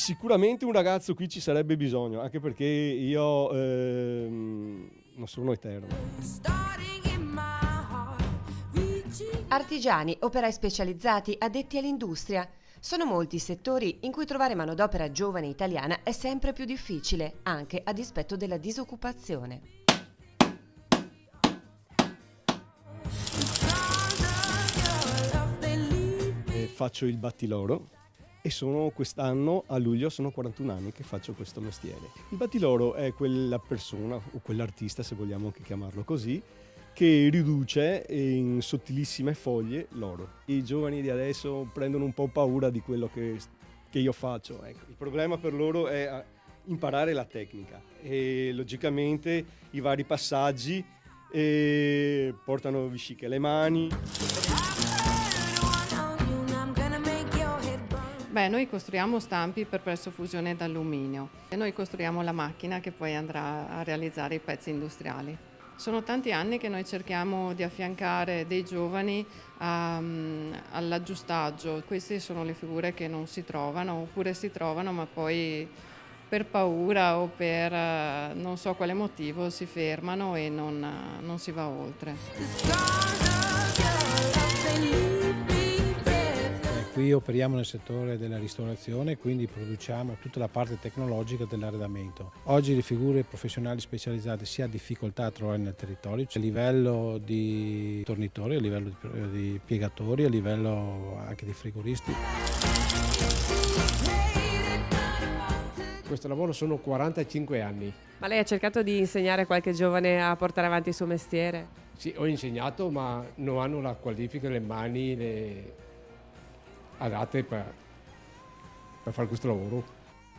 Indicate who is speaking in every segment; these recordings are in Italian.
Speaker 1: Sicuramente un ragazzo qui ci sarebbe bisogno, anche perché io non sono eterno.
Speaker 2: Artigiani, operai specializzati, addetti all'industria. Sono molti i settori in cui trovare manodopera giovane italiana è sempre più difficile, anche a dispetto della disoccupazione.
Speaker 1: Faccio il battiloro e quest'anno a luglio sono 41 anni che faccio questo mestiere. Il battiloro è quella persona o quell'artista, se vogliamo anche chiamarlo così, che riduce in sottilissime foglie l'oro. I giovani di adesso prendono un po' paura di quello che io faccio. Ecco. Il problema per loro è imparare la tecnica e logicamente i vari passaggi portano vesciche alle mani.
Speaker 3: Noi costruiamo stampi per pressofusione d'alluminio e noi costruiamo la macchina che poi andrà a realizzare i pezzi industriali. Sono tanti anni che noi cerchiamo di affiancare dei giovani all'aggiustaggio. Queste sono le figure che non si trovano, oppure si trovano ma poi per paura o per non so quale motivo si fermano e non si va oltre.
Speaker 4: Qui operiamo nel settore della ristorazione, quindi produciamo tutta la parte tecnologica dell'arredamento. Oggi le figure professionali specializzate si ha difficoltà a trovare nel territorio, a livello di tornitori, a livello di piegatori, a livello anche di frigoristi.
Speaker 5: Questo lavoro sono 45 anni.
Speaker 6: Ma lei ha cercato di insegnare a qualche giovane a portare avanti il suo mestiere?
Speaker 5: Sì, ho insegnato, ma non hanno la qualifica, le mani adatte per fare questo lavoro.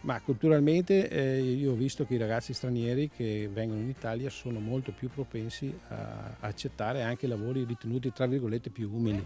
Speaker 4: Ma culturalmente io ho visto che i ragazzi stranieri che vengono in Italia sono molto più propensi a accettare anche lavori ritenuti tra virgolette più umili.